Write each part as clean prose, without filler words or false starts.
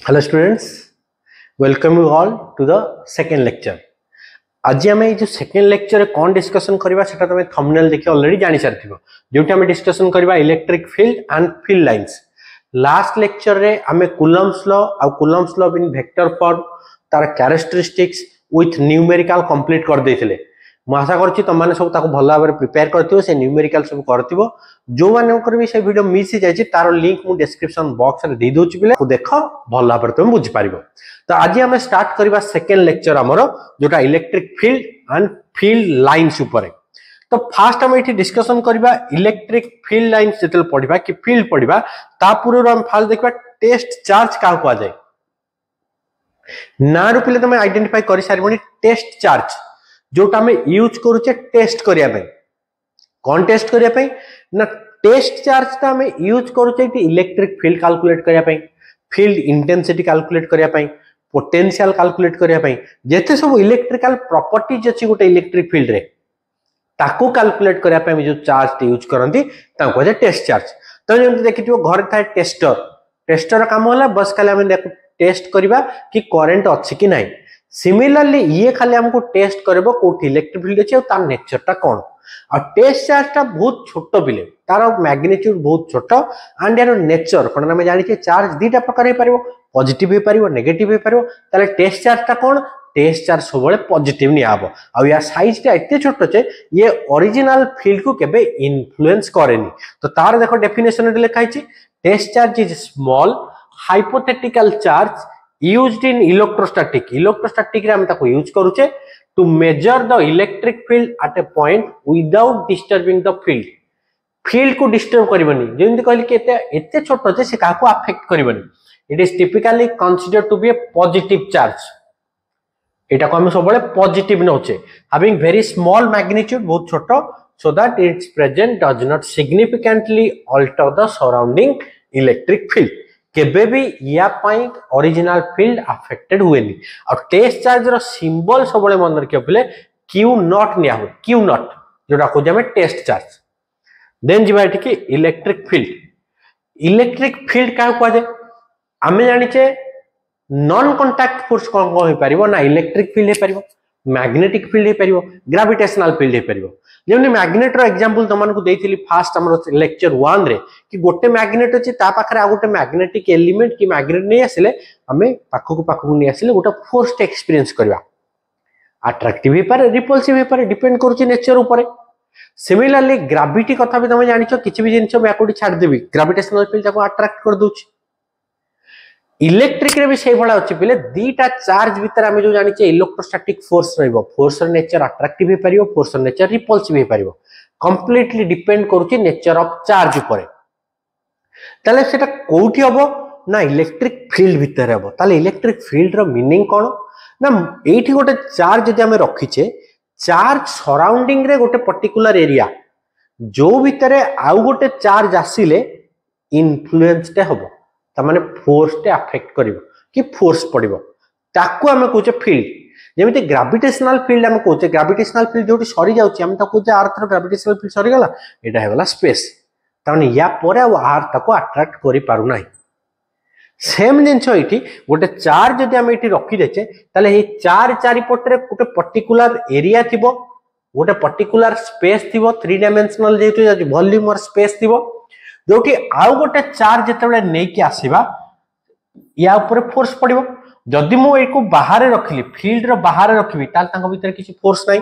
Hello students, welcome you all to the second lecture. आज आम जो सेकेंड लेक्चर कौन डिस्कसन करवा सेटा तुम थंबनेल देखि ऑलरेडी जानि सारथिबो जोटी आम डिस्कसन करवा electric field and field lines. Last lecture रे आम कूलम्स लॉ आ Coulomb's law in vector form तार कैरेक्टरिस्टिक्स विथ न्यूमेरिकल कंप्लीट कर देथिले। मु आशा करछि तुम माने सब ताको भलो भाबरे प्रिपेयर करथिबो से न्यूमेरिकल सब करथिबो। जो माने करबी से वीडियो मिस ही जायछि तार लिंक मु डिस्क्रिप्शन बॉक्स रे दे दोछि बिले देखो भलो भाबरे तुम बुझि पारिबो। तो आज आम स्टार्ट करवा सेकेंड लेक्चर आमर जोटा electric field and field lines ऊपर। तो फास्ट आम ये डिस्कसन करवा इलेक्ट्रिक फील्ड लाइन्स जिते पढ़ा कि फील्ड पढ़ा ता पूर्व आम फास्ट देखा टेस्ट चार्ज क्या कह जाए ना रू पे तुम आइडेंटिफाई कर सारी टेस्ट चार्ज जोटा आम यूज करुचे टेस्ट करने कौन टेस्ट करने ना टेस्ट चार्ज तो आम यूज करुचे इलेक्ट्रिक फील्ड कैलकुलेट करने फील्ड इंटेंसिटी कैलकुलेट करने पोटेंशियल कैलकुलेट करने जेते सब इलेक्ट्रिकल प्रॉपर्टीज अच्छी गोटे इलेक्ट्रिक फील्ड रे ताको कैलकुलेट करने जो चार्ज यूज करती कहे टेस्ट चार्ज। तो जब देखिए घर था टेस्टर टेस्टर काम होला बस खाली आम टेस्ट करवा कि करेंट अच्छी कि ना। सिमिलरली ये खाली हमको टेस्ट करबो कोठी इलेक्ट्रिक फील्ड अछि तार नेचरटा कोन और टेस्ट चार्जटा बहुत छोट बिले तार मैग्नीट्यूड बहुत छोट एंड यार नेचर कोन हम जानि चार्ज दीटा प्रकार हे परिबो पॉजिटिव हे परिबो नेगेटिव हे परिबो ताले टेस्ट चार्जटा कोन टेस्ट चार्ज सबले पॉजिटिव नि आबो आ या साइजटा एते छोट छे ये ओरिजिनल फील्ड को केबे इन्फ्लुएंस करेनी। तो तार देखो डेफिनेशन रे लिखा हिची test charge is small hypothetical charge used in electrostatic रे हम ताको यूज करूचे to measure the electric field at a point without disturbing the field को डिस्टर्ब करबनी जेंति कहली कि एते छोट जे से काको अफेक्ट करबनी। It is typically consider to be a positive charge एटा को हम सबले पॉजिटिव नोचे हैविंग वेरी स्मॉल मैग्नीट्यूड बहुत छोट so that its present does not significantly alter the surrounding electric field केबे भी या पाई ओरिजिनल फील्ड अफेक्टेड हुएनी। और टेस्ट चार्ज रो सिंबल सबले मन रखियो पले क्यू नॉट निया हो क्यू नॉट जोटा को जे टेस्ट चार्ज। देन जिबा कि इलेक्ट्रिक फील्ड का को जे आमे जानि छे नॉन कांटेक्ट फोर्स कोन हो परिबो ना इलेक्ट्रिक फील्ड हे परिबो मैग्नेटिक फील्ड हे परिबो ग्रेविटेशनल फील्ड हे परिबो। जेमनि मैग्नेट रो एग्जांपल तमन को देइथिली फास्ट हमर लेक्चर 1 रे कि गोटे मैग्नेट अछि ता पाखरे आ गोटे मैग्नेटिक एलिमेंट कि मैग्नेट नै आसिले हमें पाखकु नै आसिले गोटे फोर्स टे एक्सपीरियंस करबा अट्रैक्टिव हे पारे रिपल्सिव हे पारे डिपेंड करूची नेचर ऊपर। सिमिलरली ग्रेविटी कथा भी तुम जानिछो किछि भी जिंस मैं आकोडी छाड़ देबी ग्रेविटेशनल फील्ड ताको अट्रैक्ट कर दोछि। इलेक्ट्रिक रे भी सेही भला अछि पिले दीटा चार्ज भीतर हम जो जानि छे इलेक्ट्रोस्टैटिक फोर्स रहइबो फोर्स रो नेचर अट्रैक्टिव हे परिबो फोर्स रो नेचर रिपल्सिव हे परिबो कंप्लीटली डिपेंड करूची नेचर ऑफ चार्ज ऊपर। ताले सेटा कोठी हबो ना इलेक्ट्रिक फील्ड भीतर हबो। ताले इलेक्ट्रिक फील्ड रो मीनिंग कोन ना एठी गोटे चार्ज जदि हम रखिछे चार्ज सराउंडिंग रे गोटे पर्टिकुलर एरिया जो भीतर आउ गोटे चार्ज आसीले इन्फ्लुएंस ते हबो माने फोर्स टे अफेक्ट करिवो कि फोर्स पड़िवो ताकू हम कहूचे फील्ड। जेमिति ग्रेविटेशनल फील्ड हम कहूचे ग्रेविटेशनल फील्ड जोटी सरी जाउची हम ताकू जे अर्थ रो ग्रेविटेशनल फील्ड सरी गला एटा हेगला स्पेस ताने या परे अर्थ ताकू अट्रैक्ट करि पारु नाही। सेम जिंस एठी गोटे चार्ज जदि हम एठी रखि देचे ताले हे चार चारि पटरे गोटे पर्टिकुलर एरिया थिबो गोटे पर्टिकुलर स्पेस थिबो थ्री डायमेंशनल जेतु वॉल्यूम और स्पेस थिबो जोकि आउ गोटे चार्ज जेतेबेले नै कि आसीबा या ऊपर फोर्स पड़िबो। जदि मो एको बाहर रखिली फील्ड रो बाहर रखिबी ताल तांको भीतर किछि फोर्स नै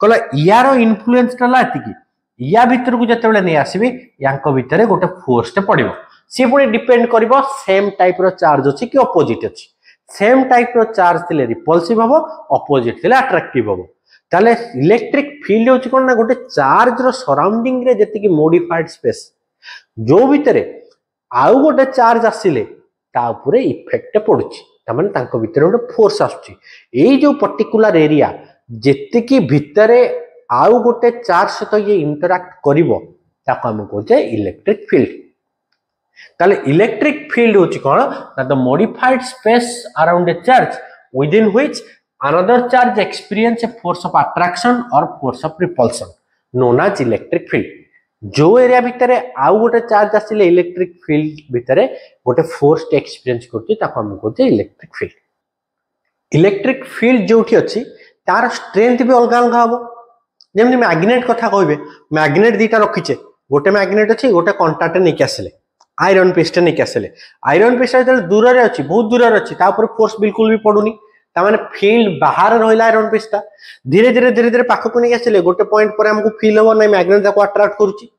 कहला यारो इन्फ्लुएंस तला एतिकी या भीतर को जेतेबेले नै आसीबी यांको भीतर गोटे फोर्स ते पड़िबो से पुणी डिपेंड करिवो सेम टाइप रो चार्ज अछि कि अपोजिट अछि। सेम टाइप रो चार्ज थिले रिपल्सिव हबो अपोजिट थिले अट्रैक्टिव हबो। ताले इलेक्ट्रिक फील्ड होछि कोन ना गोटे चार्ज रो सराउंडिंग रे जेतिकी मॉडिफाइड स्पेस जो भितरे आउ गोटे चार्ज आसिले ता ऊपर इफेक्ट पड़ुछि तामाने तांको भितरे गोटे फोर्स आसुछि एई जो पर्टिकुलर एरिया जेतिकी भितरे आउ गोटे चार्ज सहित ये इंटरैक्ट करिवो ताको हम कहूचे इलेक्ट्रिक फील्ड। ताले इलेक्ट्रिक फील्ड होछि कोन ना the modified space around a charge within which another charge experience a force of attraction और force of repulsion known as electric field. जो एरिया भितर आउ गोटे चार्ज आसिले इलेक्ट्रिक फील्ड भितर गोटे फोर्स एक्सपीरियंस करछि ताको हम कहते इलेक्ट्रिक फील्ड। इलेक्ट्रिक फील्ड जोठी अछि तार स्ट्रेंथ भी अलग अलग हबो। जेमनि मैग्नेट कथा कहबे, मैग्नेट दीटा रखिचे, गोटे मैग्नेट अछि गोटे कांटाटे नेके आसिले, आयरन पिस्टन नेके आसिले, आयरन पिस्टन जल दूर रे अछि, बहुत दूर रे अछि, ता ऊपर फोर्स बिल्कुल भी पडुनी, ता माने फील्ड बाहर रहिला आयरन पिस्टा, धीरे धीरे पाखको नेके आसिले गोटे पॉइंट पर हमको फील हो नै मैग्नेट जाको अट्रैक्ट करूची,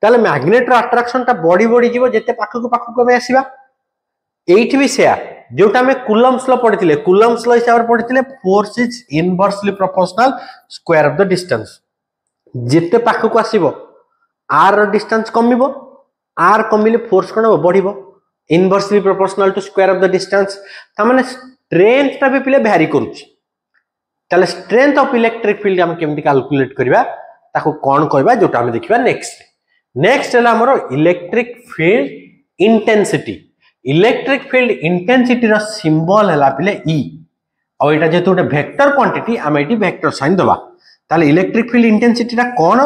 ताले मैग्नेट रो अट्रैक्शन ता बॉडी बॉडी जीवो जेते पाखको में आसीबा। एठी भी सेया जोटा में कूलम्स लॉ पढ़िथिले, कूलम्स लॉ हिसाब रे पढ़िथिले force is inversely proportional square of the distance. जेते पाखको आसीबो r रो डिस्टेंस कमिबो, r कमिले फोर्स कोन बढ़िबो, inversely proportional to square of the distance. ता माने स्ट्रेंथ ता भी पिले वैरी करूची। ताले स्ट्रेंथ ऑफ इलेक्ट्रिक फील्ड हम केमति कैलकुलेट करबा ताको कोन कहबा जोटा हम देखिबा नेक्स्ट। नेक्स्ट है हमरो electric field intensity. Electric field intensity रो सिंबल हैला पिले E, और एटा जेतु गोटे वेक्टर क्वांटिटी हम एटी वेक्टर साइन दबा। ताले इलेक्ट्रिक फील्ड इंटेंसिटी रा कोन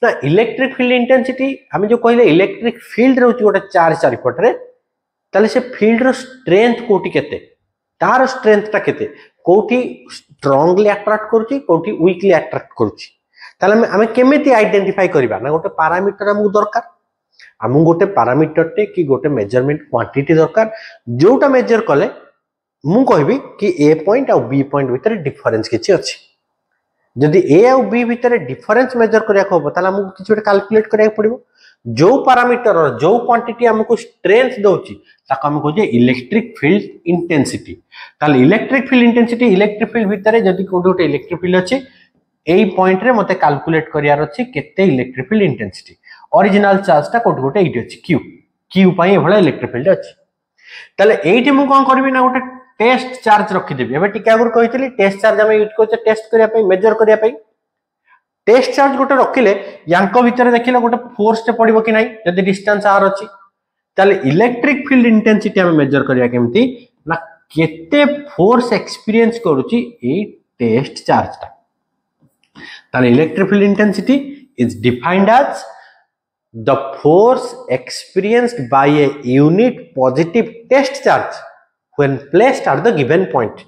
ना, इलेक्ट्रिक फील्ड इंटेंसिटी हम जो कहले इलेक्ट्रिक फील्ड रहउची गोटे चार्ज चारिपट रे, ताले से फील्ड रो स्ट्रेंथ कोठी केते, तार स्ट्रेंथ ता केते, कोठी स्ट्रांगली अट्रैक्ट करूची, कोठी वीकली अट्रैक्ट करूची। ताले हमें केमिति आइडेंटिफाई करबा ना, गोटे पैरामीटर हमकु दरकार, हमकु गोटे पैरामीटर टे कि गोटे मेजरमेंट क्वांटिटी दरकार, जोटा मेजर कले मु कहबी कि ए पॉइंट और बी पॉइंट भीतर डिफरेंस किछि अछि। जदि ए और बी भीतर डिफरेंस मेजर करिया को ताला हमकु किछि गोटे कैलकुलेट करिया पड़िबो। जो पैरामीटर और जो क्वांटिटी हमकु स्ट्रेंथ दोछि ताको हम कहजे इलेक्ट्रिक फील्ड इंटेंसिटी। ताले electric field intensity, electric field भीतर जदि कोठी गोटे इलेक्ट्रिक फील्ड अछि, एई पॉइंट रे मते कैलकुलेट करियार अछि केते electric field intensity. Original charge ता कोठी गोटे एठी अछि q, q पई एभला इलेक्ट्रिक फील्ड अछि। ताले एठी मु कोन करबी ना, गोटे टेस्ट चार्ज रखि देबी। एबे टिका गुर कहितली टेस्ट चार्ज हम यूज करछे टेस्ट करिया पई, मेजर करिया पई। टेस्ट चार्ज गोटे रखिले यांको भीतर देखिले गोटे फोर्स ते पडिबो कि नै, जदि डिस्टेंस r अछि ताले इलेक्ट्रिक फील्ड इंटेंसिटी हम मेजर करिया केमति ना, केते फोर्स एक्सपीरियंस करूची ए टेस्ट चार्ज ता। ताले electric field intensity is defined as the force experienced by a unit positive test charge when placed at the given point।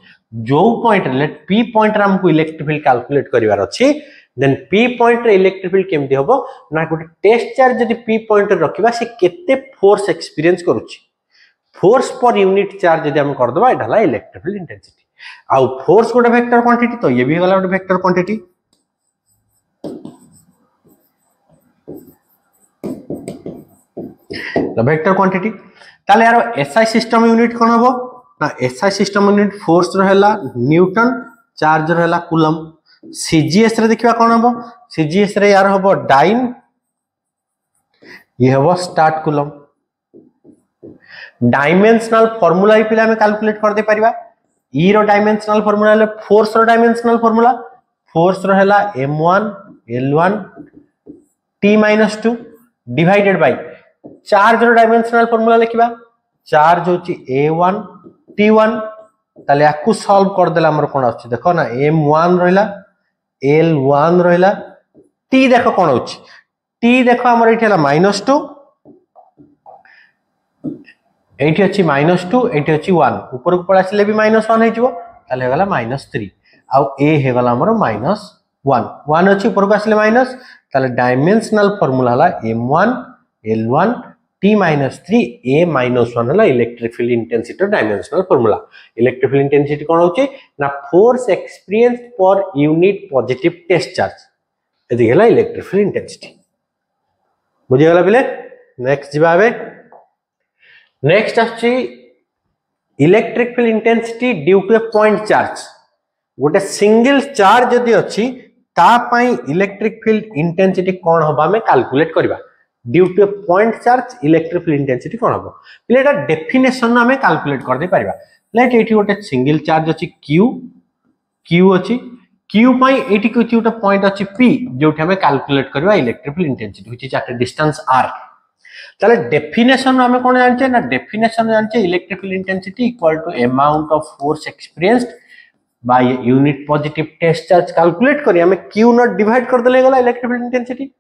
जो पॉइंट लेट p पॉइंट रे हमको इलेक्ट्रिक फील्ड कैलकुलेट करिवार अछि, then p point रे electric field केमति होबो ना, गोटे टेस्ट चार्ज जदि p पॉइंट रे रखिबा से केते फोर्स एक्सपीरियंस करूछि, फोर्स पर यूनिट चार्ज जदि हम कर दबा एढला इलेक्ट्रिक फील्ड इंटेंसिटी। आ फोर्स गोटे वेक्टर क्वांटिटी, तो ये भी होला गोटे वेक्टर क्वांटिटी। वेक्टर क्वांटिटी ताले यार एसआई सिस्टम यूनिट कोन हबो ना, एसआई सिस्टम यूनिट फोर्स रहला न्यूटन, चार्ज रहला कूलम। सीजीएस रे देखिबा कोन हबो, सीजीएस रे यार हबो डाइन, ये हबो स्टार्ट कूलम। डायमेंशनल फार्मूला ही पिला में कैलकुलेट कर दे परिबा। ई रो डायमेंशनल फार्मूला ले फोर्स रो डायमेंशनल फार्मूला, फोर्स रहला m1 l1 t-2 divided by charge रो डायमेंशनल फार्मूला लिखिबा, चार्ज होची a1 t1। ताले याकू सॉल्व कर देला हमर कोन आछि देखो ना, m1 रहला, l1 रहला, t देखो कोन होची, t देखो हमर एठी हला -2, एठी अछि -2, एठी अछि 1, ऊपर को पळा आसीले भी -1 हे जिवो, ताले हेगला -3 आ a हेगला हमर -1, 1 अछि ऊपर को आसीले माइनस, ताले डायमेंशनल फार्मूला हला m1 l1 t-3 a -1 हला electric field intensity dimensional formula. Electric field intensity कोन होची ना, force experienced per unit positive test charge, एदी हला इलेक्ट्रिक फील्ड इंटेंसिटी। बुझि गला बिले। नेक्स्ट जिबाबे, नेक्स्ट आछि electric field intensity due to a point charge. गोटे सिंगल चार्ज जदि अछि ता पई इलेक्ट्रिक फील्ड इंटेंसिटी कोन होबा में कैलकुलेट करबा। Due to a point charge electric field intensity कोन होबो, पिले एटा डेफिनेशन हमें कैलकुलेट कर दे परिबा। लेट एठी गोटे सिंगल चार्ज अछि q अछि, q पई एठी किछि गोटे पॉइंट अछि p, जोठी हमें कैलकुलेट करबा electric field intensity which is at a distance r। ताले डेफिनेशन हमें कोन जानचे ना, डेफिनेशन जानचे electric field intensity equal to amount of force experienced by unit positive test charge. Calculate करी हमें q नॉट डिवाइड कर देले गला इलेक्ट्रिक फील्ड इंटेंसिटी।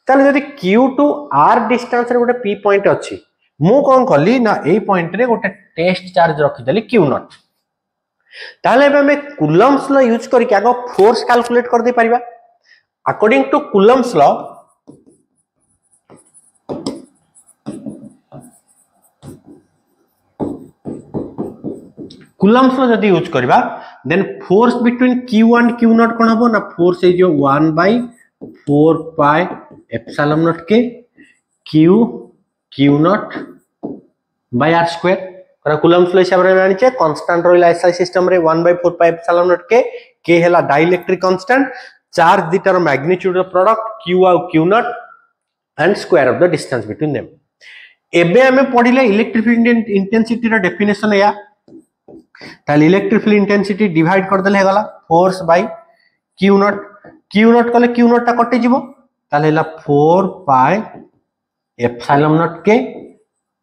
ताले जदि Q टू R डिस्टेंस रे गोटे P पॉइंट अछि मु कोन कली ना एई पॉइंट रे गोटे टेस्ट चार्ज रखि देली Q नॉट ताले हमें कूलम्स लॉ यूज करके आगो फोर्स कैलकुलेट कर दे परिबा according to Coulomb's law Coulomb's law जदि यूज करबा then force between Q and Q naught कोन हबो ना force is 1/4 pi epsilon not के Q naught by r square करा कूलम्स लॉ हिसाब रे जानि छे कांस्टेंट रोइल एसआई सिस्टम रे 1/4 पाई एप्सिलॉन नॉट के हेला डाइलेक्ट्रिक कांस्टेंट चार्ज दिटार मैग्नीट्यूड ऑफ प्रोडक्ट Q और Q naught and square of the distance between them एबे हमें पढिले इलेक्ट्रिक फील्ड इंटेंसिटी रा डेफिनेशन या ताले इलेक्ट्रिक फील्ड इंटेंसिटी डिवाइड कर देले हेगला फोर्स बाय Q नॉट कले Q नॉट ता कटि जिवो ताले हेला 4 पाई एप्सिलॉन नॉट के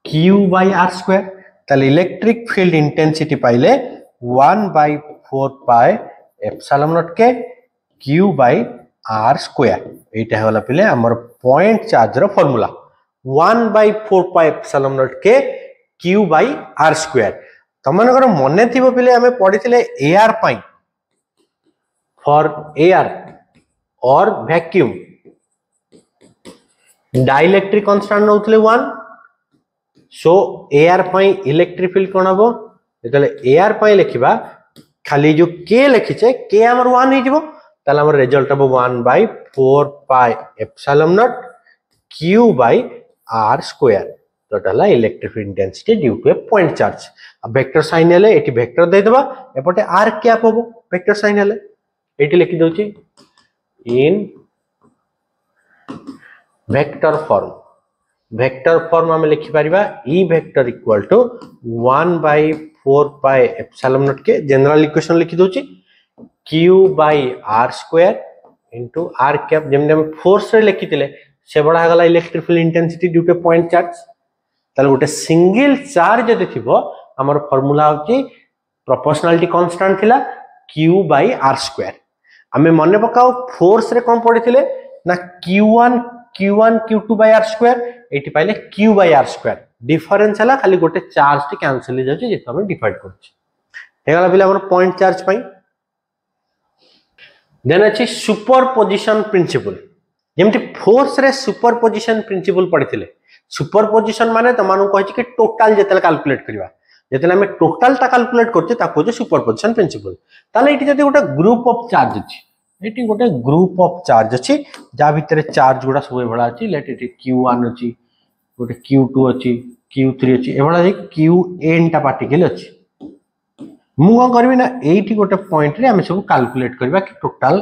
Q बाय r स्क्वायर ताले इलेक्ट्रिक फील्ड इंटेंसिटी पाइले 1/4 पाई एप्सिलॉन नॉट के Q बाय r स्क्वायर एटा होला पिले हमर पॉइंट चार्ज रो फार्मूला 1/4 पाई एप्सिलॉन नॉट के Q बाय r स्क्वायर तमनकर मने थिबो पिले हमें पढिथिले एआर पाई फॉर एआर और वैक्यूम डाइलेक्ट्रिक कांस्टेंट नउतले 1 सो एआर पाई इलेक्ट्रिक फील्ड कोन हबो जेतले एआर पाई लिखिबा खाली जो के लिखिचे के हमर 1 हे जिवो ताले हमर रिजल्ट हबो 1/4 pi epsilon naught Q by r square total electric field intensity due to a point charge अब वेक्टर साइन हेले एटी वेक्टर दे देबा एपटे r कैप होबो वेक्टर साइन हेले एटी लिखि दोची इन वेक्टर फॉर्म हम लिखि परिबा e vector equal to 1/4 pi epsilon not के जनरल इक्वेशन लिखि दोची Q by r square into r cap जेमने हम फोर्स रे लिखितिले से बडा गला electric field intensity due two point charge ताले गोटे सिंगल चार्ज जदि थिबो हमर फार्मूला होची प्रोपोर्शनलिटी कांस्टेंट थिला Q बाय r स्क्वायर हमें मने पकाओ फोर्स रे कोन पडिथिले ना Q1 Q2 by r square एटी पाइले Q by r square difference हला खाली गोटे चार्ज टी कैंसिल हो जाउची जेतो हम डिवाइड करछि हेगला बिले हमर पॉइंट चार्ज पई देन अछि सुपरपोजिशन प्रिंसिपल जेमति फोर्स रे सुपरपोजिशन प्रिंसिपल पडिथिले सुपरपोजिशन माने तमानु कहछि कि टोटल जेतले कैलकुलेट करबा जेतले हमें टोटल ता कैलकुलेट करछि ताको जे सुपरपोजिशन प्रिंसिपल ताले इटी जति गोटे ग्रुप ऑफ चार्ज अछि एटी गोटे ग्रुप ऑफ चार्ज अछि जा भितरे चार्ज गुडा सब एभला अछि लेट इटी Q1 अछि गोटे Q2 अछि Q3 अछि एभला जे Qn ता पार्टिकल अछि मु कोन करबी ना एटी गोटे पॉइंट रे हम सब कैलकुलेट करबा कि टोटल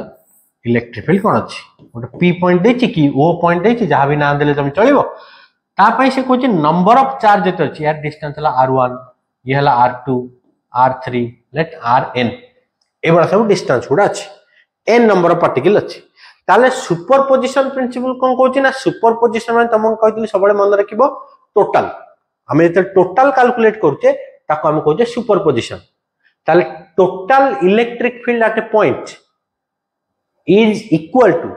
इलेक्ट्रिक फील्ड कोन अछि गोटे P पॉइंट देछि कि O पॉइंट देछि जहा भी नाम देले तुम चलिबो ता पई से कोछि नंबर ऑफ चार्ज जेते अछि यार डिस्टेंस हला R1 ये हला R2 R3 लेट Rn एबरा सब डिस्टेंस गुडा अछि n नंबर ऑफ पार्टिकल अछि ताले सुपरपोजिशन प्रिंसिपल कोन कोछि ना सुपरपोजिशन माने तमन कहितली सबले मन रखिबो टोटल हम एते टोटल कैलकुलेट करछे ताको हम कहजे सुपरपोजिशन ताले total electric field at a point is equal to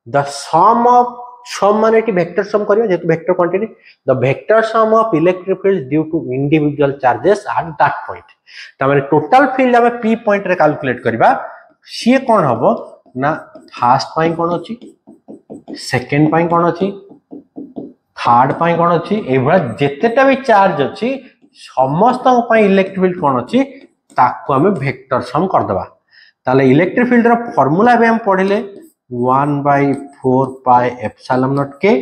the sum of sum माने कि वेक्टर सम करियो जेतु vector quantity the vector sum of electric field due to individual charges at that point त माने total field हम p point रे calculate करबा सी कोन हबो ना फर्स्ट पाई कोन अछि सेकंड पाई कोन अछि थर्ड पाई कोन अछि एबा जेतेटा भी चार्ज अछि समस्त पाई इलेक्ट्रिक फील्ड कोन अछि ताको हम वेक्टर सम कर देबा ताले इलेक्ट्रिक फील्ड रा फार्मूला बे हम पढिले 1/4 पाई एप्सिलॉन नॉट के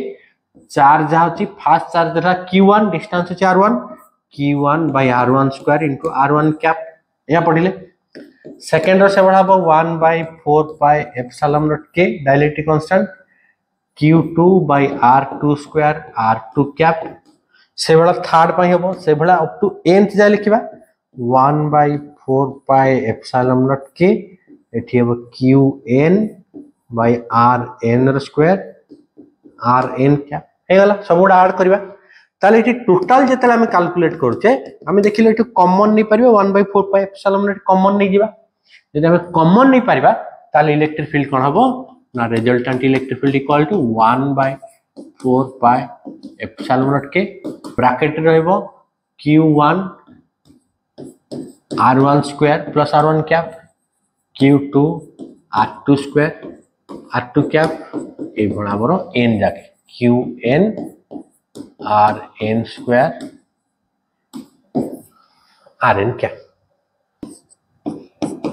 चार्ज जा होची फर्स्ट चार्ज रा Q1 डिस्टेंस अछि R1 Q1 bye R1 square into R1 cap या पढिले सेकंड रो से बडा 1/4 pi epsilon not k dielectric constant Q2 by R2 square R2 cap से बडा थर्ड पाई हबो से बडा अप टू nth जा लिखिबा 1/4 पाई एप्सिलॉन नॉट के एठी हबो Qn by Rn square Rn cap हेगला सबुडा ऐड करबा ताले एठी टोटल जेतले हम कैलकुलेट करछे हम देखिले एठी कॉमन नै परबे 1/4 पाई एप्सिलॉन नॉट कॉमन नै जिबा जदि हम कॉमन नै परबा ताले इलेक्ट्रिक फील्ड कोन हबो ना resultant electric field equal to 1/4 pi epsilon naught k bracket रहइबो q1 r1 square plus r1 cap q2 r2 square r2 cap ए भला हमरो n जाके qn rn square rn cap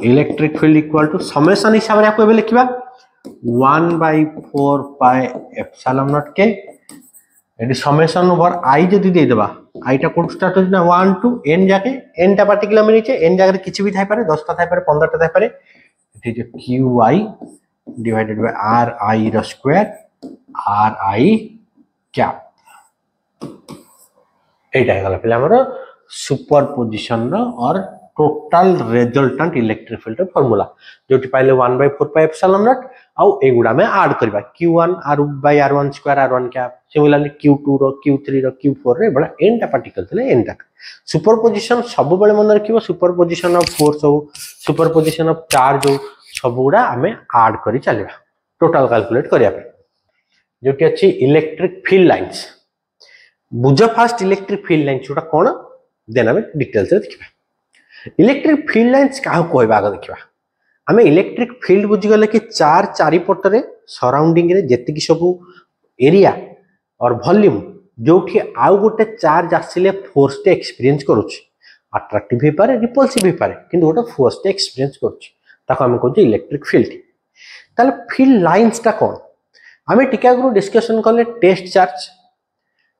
electric field equal to summation हिसाब रे आपको लिखिबा 1/4 pi epsilon naught k एडी समेशन ओवर i जदी दे देबा i टा कोड स्टार्ट हो ना 1 टू n जाके n टा पार्टिकुलर में नीचे n जाके किछि भी थाई पारे 10 टा थाई पारे 15 टा थाई पारे एठी जो qi डिवाइडेड बाय ri रो स्क्वायर ri कैप एटा हे गला पहिले हमर सुपरपोजिशन रो और total resultant electric field formula जोटी पाइले 1/4 पाई एप्सिलॉन नॉट आउ एगुडा में ऐड करबा q1 r/r1 square r1 cap similarly q2 रो q3 रो q4 रे बडा n टा पार्टिकल थले n टा सुपरपोजिशन सब बेले मन रखिबो सुपरपोजिशन ऑफ फोर्स हो सुपरपोजिशन ऑफ चार्ज हो सबुडा हमें ऐड करी चलेबा टोटल कैलकुलेट करिया पे जोटी अछि इलेक्ट्रिक फील्ड लाइंस बुझ फास्ट इलेक्ट्रिक फील्ड लाइंस छोटा कोन देन हमें डिटेल्स रे देखिबा इलेक्ट्रिक फील्ड लाइंस काहू कहबा आगे देखिबा हमें इलेक्ट्रिक फील्ड बुझी गले कि चार चारिपट रे सराउंडिंग रे जेति कि सब एरिया और वॉल्यूम जोठी आउ गोटे चार्ज आसिले फोर्स टे एक्सपीरियंस करूची अट्रैक्टिव भी पारे रिपल्सिव भी पारे किंतु गोटे फोर्स टे एक्सपीरियंस करूची ताको हम कहू इलेक्ट्रिक फील्ड ताले फील्ड लाइंस ता कोन हमें टिका गुरु डिस्कशन करले टेस्ट चार्ज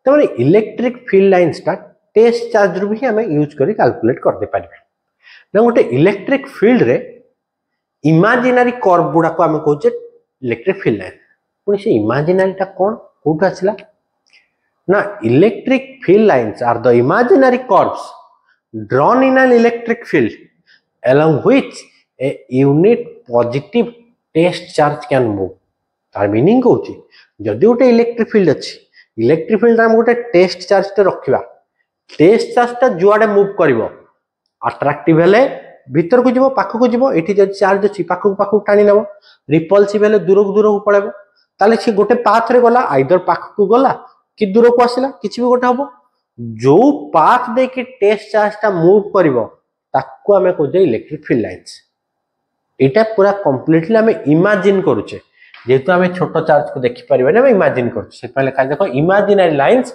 तो माने इलेक्ट्रिक फील्ड लाइंस ता टेस्ट चार्ज रु भी हमें यूज करी कैलकुलेट कर दे पारे ना गोटे इलेक्ट्रिक फील्ड रे इमेजिनरी कर्व गुडा को हमें कहू इलेक्ट्रिक फील्ड लाइन पुणी से इमेजिनरी ता कोन कोठा आछला ना electric field lines are the imaginary curves drawn in an electric field along which a unit positive test charge can move तार मीनिंग कहूची जदि गोटे इलेक्ट्रिक फील्ड अछि इलेक्ट्रिक फील्ड हम गोटे टेस्ट चार्ज टे रखिबा टेस्ट चार्ज ता जुआडे मूव करिवो अट्रैक्टिव हेले भीतर को जीवो पाखो को जीवो एठी जे चार्ज अछि पाखो पाखो टाणी नेबो रिपल्सिव हेले दूर को पळेबो ताले से गोटे पाथ रे गला आइदर पाखो को गला कि दूर को आसिला किछि भी गोटे हबो जो पाथ दे कि टेस्ट चार्ज ता मूव करिवो ताको हमें को जे इलेक्ट्रिक फील्ड लाइंस एटा पूरा कंप्लीटली हमें इमेजिन करूचे जेतु हमें छोटो चार्ज को देखि परिबे ना इमेजिन करूचे से पहले का देखो imaginary lines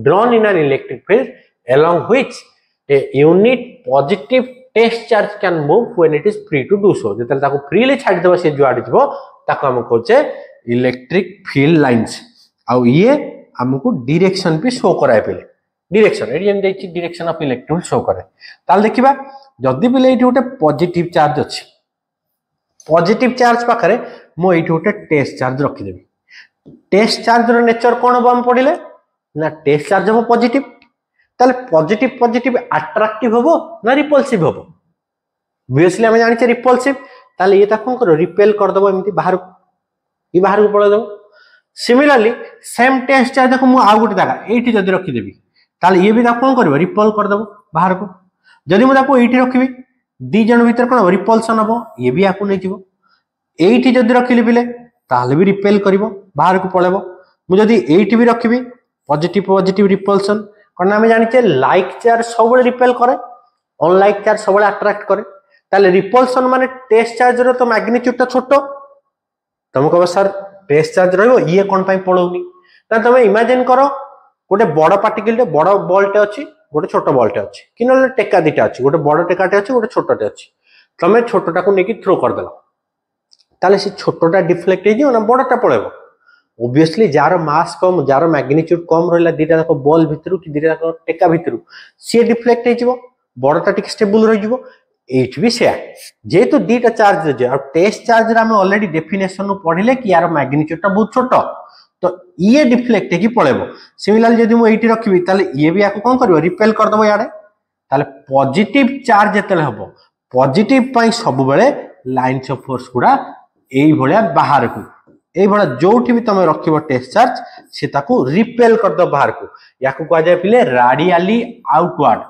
drawn in an electric field along which a unit positive test charge can move when it is free to do so जेतले ताको फ्रीली छाडी देबो से जुआडी जीवो ताको हम कहूचे इलेक्ट्रिक फील्ड लाइंस आ ये हमको डायरेक्शन भी शो कराय पले डायरेक्शन एडी हम देखि डायरेक्शन ऑफ इलेक्ट्रिक शो करे ताल देखिबा जदी बिले एठी गोटे पॉजिटिव चार्ज अछि पॉजिटिव चार्ज पाखरे मो एठी गोटे टेस्ट चार्ज रखि देबी टेस्ट चार्ज रो नेचर कोन बम पडिले ना टेस्ट चार्ज हो पॉजिटिव ताले पॉजिटिव पॉजिटिव अट्रैक्टिव होबो ना रिपल्सिव होबो ऑब्वियसली हम जानि छ रिपल्सिव ताले ये ता कोन करो रिपेल कर दबो एमती बाहर ई बाहर को पळे दबो सिमिलरली सेम टेस्ट चार्ज देखो मु आ गुटे दागा एठी जदी रखि देबी ताले ये भी ता कोन करबो रिपेल कर दबो बाहर को जदी मु ताको एठी रखिबी दी जन भीतर कोन रिपल्सन होबो ये भी आकु नै जीवो एठी जदी रखिली बिले ताले भी रिपेल करिवो बाहर को पळेबो मु जदी एठी भी रखिबी पॉजिटिव पॉजिटिव रिपल्सन कोन हमें जानि छ लाइक चार्ज सब रिपेल करे अनलाइक चार्ज सब अट्रैक्ट करे ताले रिपल्सन माने टेस्ट चार्ज रो तो मैग्नीट्यूड ता छोटो तुम कहबो सर टेस्ट चार्ज रहइबो ये कोन पई पळौनी ना तुम इमेजिन करो गोटे बड़ पार्टिकल टे बड़ बॉल टे अछि गोटे छोट बॉल टे अछि कि नले टेका दिटा अछि गोटे बड़ टेकाटे अछि गोटे छोटटे अछि तमे छोटटा को नेकी थ्रो कर देलो ताले से छोटटा डिफ्लेक्ट हे जियो ना बड़टा पळेबो ऑब्वियसली जार मास कम जार मैग्नीट्यूड कम रहला दीटा को बॉल भितरु कि दीटा को टेका भितरु से डिफ्लेक्ट हे जिवो बड़टा टिक स्टेबल रहि जिवो एच भी से जेतु दीटा चार्ज जे और टेस्ट चार्ज रे हम ऑलरेडी डेफिनेशन नु पढिले कि यार मैग्नीट्यूड ता बहुत छोट तो ये डिफ्लेक्ट हे कि पळेबो सिमिलरली जदी मु एठी रखिबी ताले ये भी आको कोन करबो रिपेल कर दबो याडे ताले पॉजिटिव चार्ज जेतले हबो पॉजिटिव पई सब बेले लाइंस ऑफ फोर्स गुडा एई भलिया बाहर को एई भला जोठी भी तमे रखिबो टेस्ट चार्ज से ताको रिपेल कर दो बाहर को याको को जाय पिले रेडियली आउटवर्ड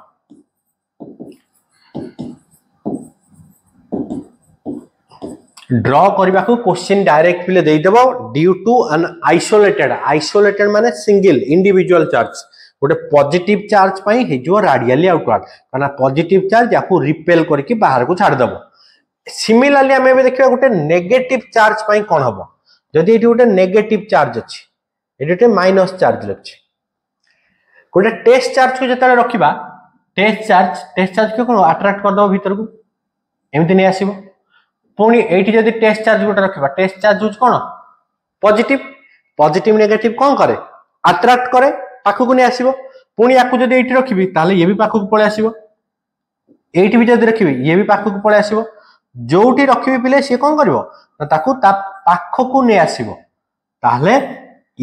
ड्रॉ करबा को क्वेश्चन डायरेक्ट पिले देई देबो ड्यू टू एन आइसोलेटेड माने सिंगल इंडिविजुअल चार्ज गोटे पॉजिटिव चार्ज पई हे जो रेडियली आउटवर्ड काना पॉजिटिव चार्ज याकू रिपेल करके बाहर को छाड़ देबो। सिमिलरली हमें भी देखिबा गोटे नेगेटिव चार्ज पई कोन हबो जदि एठी गोटे नेगेटिव चार्ज अछि एठी गोटे माइनस चार्ज अछि गोटे टेस्ट चार्ज को जतले रखिबा टेस्ट चार्ज को कोन अट्रैक्ट कर दो भीतर को एमति नै आसीबो पुणी एठी जदि टेस्ट चार्ज गोटे रखिबा टेस्ट चार्ज यूज कोन पॉजिटिव नेगेटिव कोन करे अट्रैक्ट करे पाखु नै आसीबो पुणी याकू जदि एठी रखिबी ताले ये भी पाखु पळे आसीबो एठी भी जदि रखिबी ये भी पाखु पळे आसीबो जोठी रखिबी पिले से कोन करबो ना ताकू ता पाखु नै आसीबो ताले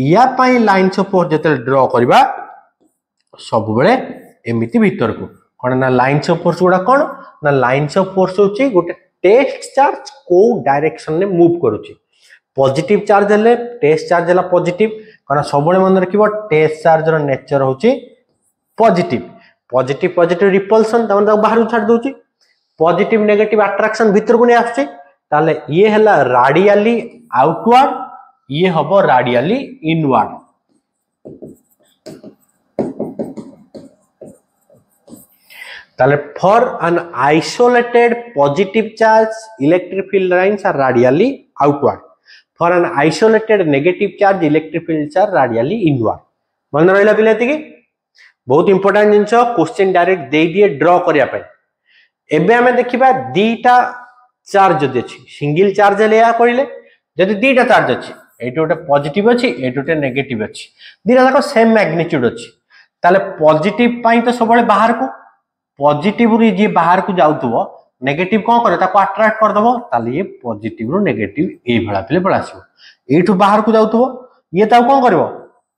या पई लाइन्स ऑफ फोर्स जते ड्रॉ करबा सब बेले एमिति भीतर को कोन ना लाइन्स ऑफ फोर्स गुडा कोन ना लाइन्स ऑफ फोर्स होची गोटे टेस्ट चार्ज को डायरेक्शन ने मूव करूची पॉजिटिव चार्ज हले टेस्ट चार्ज हला पॉजिटिव कारण सब बेले मन रखिबो टेस्ट चार्ज रो नेचर होची पॉजिटिव रिपल्सन तमन ता बाहर छाड़ दोची पॉजिटिव नेगेटिव अट्रैक्शन भीतर को नै आछी ताले ये हला रेडियली आउटवर्ड ये हबो रेडियली इनवर्ड ताले for an isolated positive charge electric field lines are radially outward for an isolated negative charge electric fields are radially inward मन रहला पिलेति की बहुत इंपोर्टेंट जिंस क्वेश्चन डायरेक्ट दे दिए ड्रॉ करिया पे एबे हमें देखिबा दीटा चार्ज जदि अछि सिंगल चार्ज ले या करिले जदि दीटा चार्ज अछि एटी गोटे पॉजिटिव अछि एटी गोटे नेगेटिव अछि दीटा जाको सेम मैग्नीट्यूड अछि ताले पॉजिटिव पई तो सबले बाहर को पॉजिटिव रे जे बाहर को जाउतबो नेगेटिव कोन करे ताको अट्रैक्ट कर दबो ताले ये पॉजिटिव रो नेगेटिव ए भला पिले पळासिबो एठु बाहर को जाउतबो ये ता कोन करबो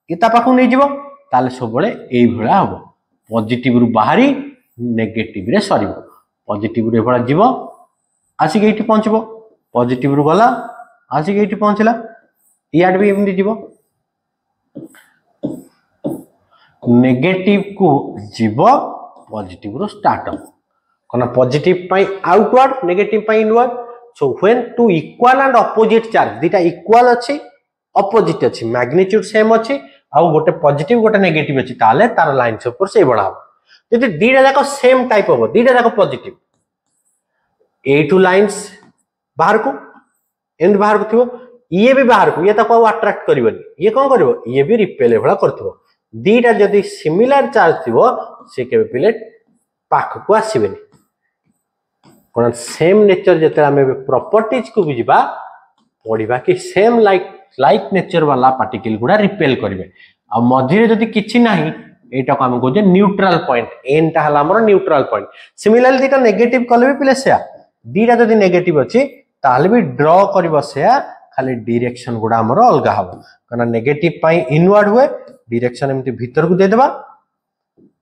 ये ता पाखु नै जिवो ताले सबले ए भला हबो पॉजिटिव रो बाहरी नेगेटिव रे सरीबो पॉजिटिव रे भला जिवो आसी के एठी पहुंचबो पॉजिटिव रो गला आसी के एठी पहुंचला याड भी एमदी जिवो नेगेटिव को जिवो पॉजिटिव रो स्टार्ट हो कोना पॉजिटिव पाई आउटवर्ड नेगेटिव पाई inward so when two equal and opposite charge दीटा इक्वल अछि ऑपोजिट अछि मैग्नीट्यूड सेम अछि आ गोटे पॉजिटिव गोटे नेगेटिव अछि ताले तार लाइन्स ऑफ फोर्स ए बढा यदि दीटा जाको सेम टाइप हो दीटा जाको पॉजिटिव ए टू लाइन्स बाहर को एंड बाहर को थिबो ये भी बाहर को ये ताको अट्रैक्ट करिवनी ये कोन करबो ये भी रिपेल भला करथबो दीटा जदि सिमिलर चार्ज थिबो से केबे पिले पाख को आसीबेनी कोन सेम नेचर जते हमें प्रॉपर्टीज को बुझिबा पढिबा कि सेम लाइक नेचर वाला पार्टिकल गुडा रिपेल करिवे आ मझिरे जदि किछि नाही एटा को हम कहजे न्यूट्रल पॉइंट एन ता हला हमर न्यूट्रल पॉइंट सिमिलरली दीटा नेगेटिव कले भी पिले से दीटा जदि नेगेटिव अछि ताले भी ड्रॉ करबो से खाली डायरेक्शन गुडा हमर अलगा हबो कना नेगेटिव पाई इनवर्ड हुए डायरेक्शन एमति भीतर को दे देबा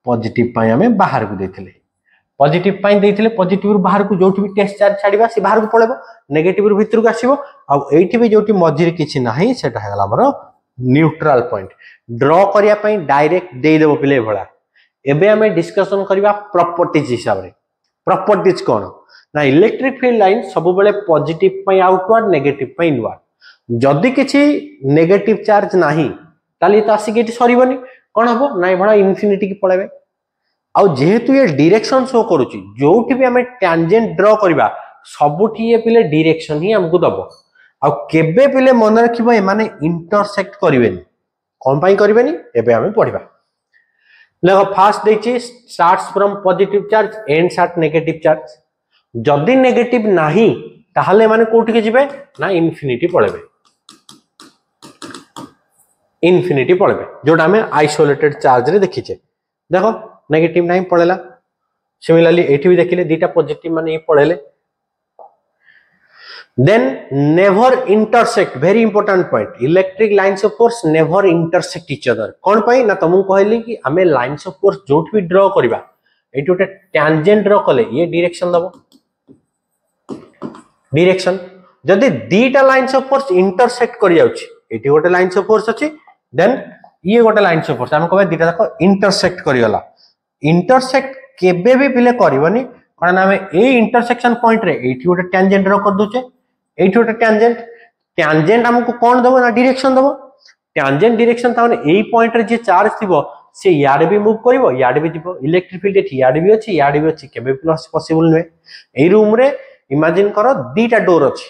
पॉजिटिव पाई हमें बाहर को देथिले पॉजिटिव पाई देथिले पॉजिटिव रु बाहर को जोठी भी टेस्ट चार्ज छाडीबा से बाहर को पळेबो नेगेटिव रु भीतर को आसीबो आ एठी भी जोठी मझिरे किछि नाही सेटा हेला हमर न्यूट्रल पॉइंट ड्रॉ करिया पाई डायरेक्ट दे देबो पिले भला एबे हमें डिस्कशन करबा प्रॉपर्टीज हिसाब रे प्रॉपर्टीज कोन ना इलेक्ट्रिक फील्ड लाइन सब बेले पॉजिटिव पाई आउटवर्ड नेगेटिव पाई इनवर्ड जदी किछि नेगेटिव चार्ज नाही ताली तो आसी गेटी सरीबनी कोन हबो नाइ भला इंफिनिटी की पळेबे आ जेहेतु ये डायरेक्शन शो करूची जोठी भी हमें टैंजेंट ड्रॉ करबा सबुठी ये पिले डायरेक्शन ही हमको दबो आ केबे पिले मन रखिबो ए माने इंटरसेक्ट करिवेनी कोन पाई करिवेनी एबे हमें पढिबा देखो फास्ट देछि starts from positive charge ends at negative charge जदी नेगेटिव नाही ताहले माने कोठी के जिवे ना इंफिनिटी पळेबे इंफिनिटी पळेबे जोटा हमें आइसोलेटेड चार्ज रे देखिचे देखो नेगेटिव नहीं पळेला सिमिलरली एठी भी देखिले दीटा पॉजिटिव माने ये पळेले then never intersect very important point electric lines of force never intersect each other कोन पई ना तुमको कहली कि हमें लाइंस ऑफ फोर्स जोट भी ड्रॉ करबा एठी ओटे टैंजेंट ड्रॉ कले ये डायरेक्शन दबो डायरेक्शन जदी दीटा लाइंस ऑफ फोर्स इंटरसेक्ट करि जाउची एठी ओटे लाइंस ऑफ फोर्स अछि देन ये गोटे लाइंस ऑफ फोर्स हम कहबा दीटा जाको इंटरसेक्ट करि गला इंटरसेक्ट केबे भी पिले करबनी कारण हमें ए इंटरसेक्शन पॉइंट रे एठी गोटे टैंजेंट ड्रॉ कर दोचे एठी गोटे टैंजेंट टैंजेंट हमको कौन दबो ना डायरेक्शन दबो टैंजेंट डायरेक्शन ताने एई पॉइंट रे जे चार्ज थिबो से याडे भी मूव करिवो याडे भी जिवो इलेक्ट्रिक फील्ड एठी याडे भी अछि केबे प्लस पॉसिबल नुए एई रूम रे इमेजिन करो दीटा डोर अछि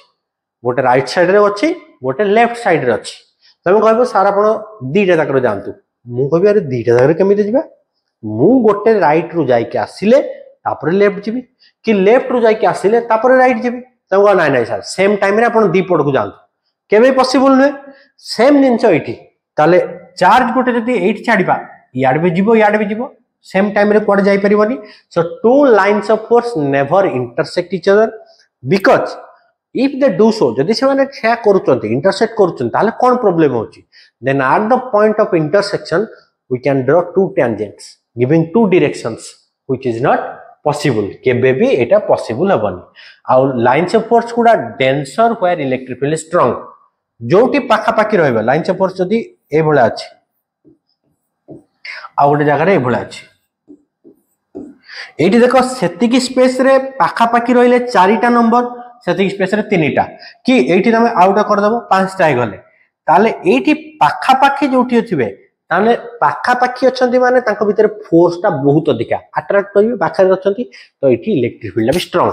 गोटे राइट साइड रे अछि गोटे लेफ्ट साइड रे अछि तमे कहबो सारा आपण दीटा जाकर जानतु मु कहबी अरे दीटा जाकर केमिते जिबा मु गोटे राइट रु जाई के आसिले तापर लेफ्ट जिबी कि लेफ्ट रु जाई के आसिले तापर राइट जिबी तमे नाइ नाइ सर सेम टाइम रे आपण दी पड़ को जानतु केबे पॉसिबल नुए सेम जिंस एठी ताले चार्ज गोटे जदी एठी छाडीबा याड भी जिवो सेम टाइम रे कोड जाई परिबनी so two lines of force never intersect each other because if they do so जदी से माने क्या करूचंती इंटरसेक्ट करूचंती ताले कोन प्रॉब्लम होची then at the point of intersection we can draw two tangents giving two directions which is not possible केबे भी एटा पॉसिबल हबनी आ लाइंस ऑफ फोर्स गुडा denser where electric field strong जोटी पाखा पाखी रहबा लाइंस ऑफ फोर्स जदी ए भला अछि आ गोटे जगह ए भला अछि एठी देखो सेतिकी स्पेस रे पाखा पाखी रहिले चारिटा नंबर सेतिकी स्पेस रे तीनटा कि एठी तमे आउट कर दबो पांचटा गले ताले एठी पाखा पाखी जोठी अछिबे ताने पाखा पाखी अछंती माने तांको भीतर फोर्स टा बहुत अधिका अट्रैक्ट करिवे पाखा अछंती तो एठी इलेक्ट्रिक फील्ड भी स्ट्रांग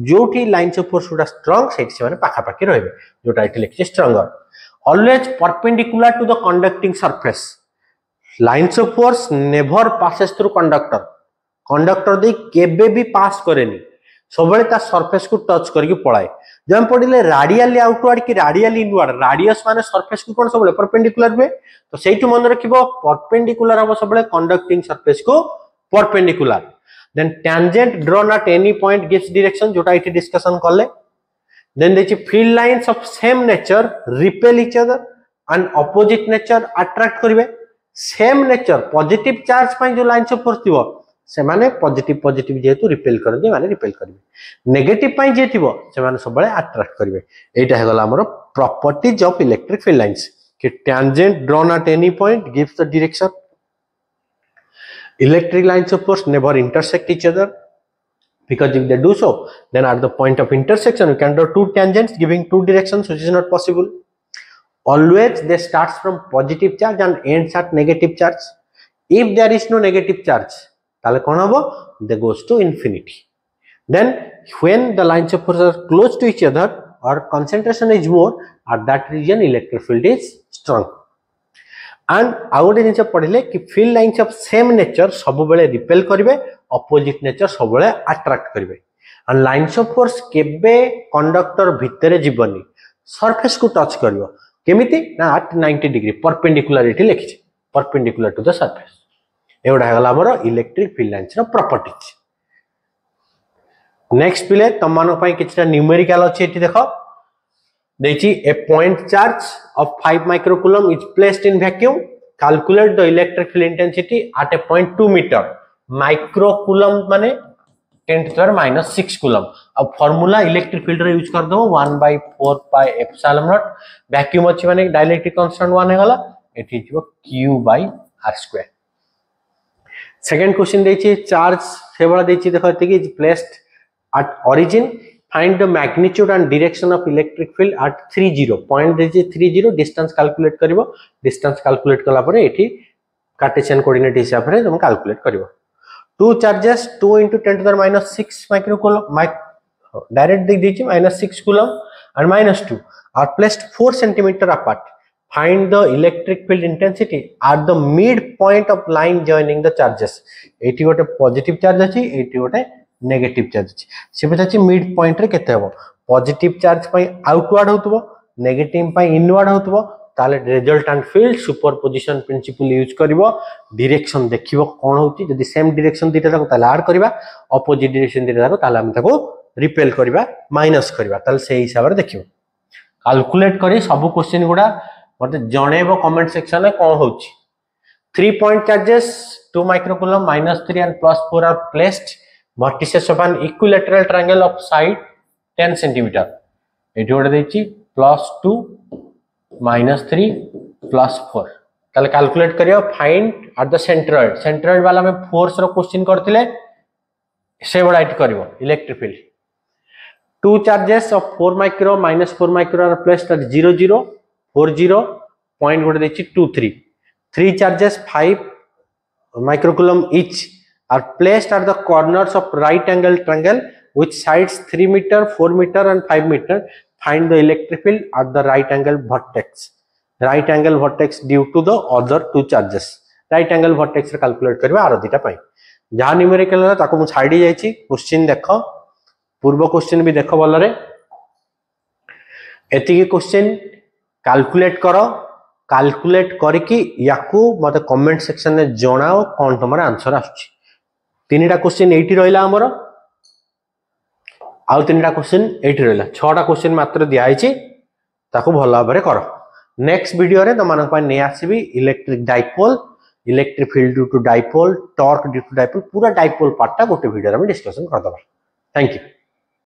जोठी लाइंस ऑफ फोर्स गुडा स्ट्रांग सेठी से माने पाखा पाखी रहबे जोटा एठी लिखि stronger always perpendicular to the conducting surface lines of force never passes through conductor conductor दे केबे भी पास करेनी सबले ता सरफेस को टच करके पळाए जम पडिले रेडियली आउटवर्ड कि रेडियली इनवर्ड रेडियस माने सरफेस को कोन सबले परपेंडिकुलर बे तो सेइटु मन रखिबो परपेंडिकुलर हबो सबले कंडक्टिंग सरफेस को perpendicular then tangent drawn at any point gives direction जोटा इति डिस्कशन करले देन देछि field lines of same nature repel each other and opposite nature attract करिवे सेम नेचर पॉजिटिव चार्ज पई जो लाइंस ऑफ फोर्स थिबो से माने पॉजिटिव पॉजिटिव जेतु रिपेल करदे माने रिपेल करिवे नेगेटिव पई जे थिबो से माने सबले अट्रैक्ट करिवे एटा हे गला हमर properties of electric field lines कि tangent drawn at any point gives the direction electric lines of force never intersect each other because if they do so then at the point of intersection we can draw two tangents giving two directions which is not possible always they starts from positive charge and ends at negative charge if there is no negative charge tale kon hobo they goes to infinity then when the lines of force are close to each other or concentration is more at that region electric field is strong and out जिनसे पढ़िले कि field lines of same nature सब बेले repel करिवे opposite nature सब बेले attract करिवे and lines of force केबे conductor भितरे जीवनी सरफेस को टच करिवो केमिति ना एट 90 डिग्री परपेंडिकुलरिटी लिखि परपेंडिकुलर टू द सरफेस एवडा हगला हमर इलेक्ट्रिक फील्ड लाइंस रो प्रॉपर्टीज नेक्स्ट पिले तमन पई किछटा न्यूमेरिकल अछि एठी देखो देछि a point charge of 5 microcoulomb is placed in vacuum calculate the electric field intensity at a point 2 meter microcoulomb माने 10 to the minus 6 coulomb अब फार्मूला इलेक्ट्रिक फील्ड रे यूज कर दो 1/4 pi epsilon naught vacuum अछि माने dielectric constant 1 हे गला एठी जिवो q/r²। सेकंड क्वेश्चन देछि चार्ज सेवला देछि देखो एति कि placed at origin find the magnitude and direction of electric field at 30 point देछि 30 डिस्टेंस कैलकुलेट करिवो डिस्टेंस कैलकुलेट कला परे एठी कार्टेशियन कोऑर्डिनेट हिसाब रे हम कैलकुलेट करिवो two charges 2 into 10 to the minus 6 microcoulomb direct देछि -6 coulomb and -2 are placed 4 centimeter apart find the electric field intensity at the mid point of line joining the charges एठी गोटे positive charge अछि एठी गोटे negative charge अछि से बताछि mid point रे केते हबो पॉजिटिव चार्ज पई आउटवर्ड होतबो नेगेटिव पई इनवर्ड होतबो ताले resultant field superposition principle use करबो डायरेक्शन देखिबो कोन होती जदी सेम डायरेक्शन दिटा ताको ताले ऐड करबा ऑपोजिट डायरेक्शन दिटा ताको ताले हम ताको रिपेल करबा माइनस करबा ताले से हिसाब रे देखिबो कैलकुलेट करी सब क्वेश्चन गुडा मते जणेबो कमेंट सेक्शन रे कोन होची 3 point charges 2 microcoulomb -3 and +4 are placed vertices of an equilateral triangle of side 10 cm एठी ओडे देछि +2 -3 +4 ताले कैलकुलेट करियो फाइंड एट द सेंट्रोइड वाला में फोर्स रो क्वेश्चन करथिले से बडा इट करिवो electric field two charges of 4 micro minus 4 micro are placed at 0 0 4 0 point गोटे देछि 2 3 three charges 5 microcoulomb each are placed at the corners of right angle triangle with sides 3 meter 4 meter and 5 meter. Find the electric field at the right angle vertex due to the other two charges. right angle vertex रे calculate करबा आरो दिटा पई जहा numerical है ताको मु छाडी जाईची question देखो पूर्व क्वेश्चन भी देखो भल रे एतिके क्वेश्चन कैलकुलेट करो कैलकुलेट करके याकू मते कमेंट सेक्शन में जणाओ कोन तमरा आंसर आछी तीनटा क्वेश्चन एठी रहला हमर आउ तीनटा क्वेश्चन एठी रहला छटा क्वेश्चन मात्र दिया आइची ताको भल भाबरे करो नेक्स्ट वीडियो रे तमन पय नै आसीबी electric dipole electric field due to dipole torque due to dipole पूरा डाइपोल पार्ट टा गोटे वीडियो रे हम डिस्कशन कर दबा थैंक यू।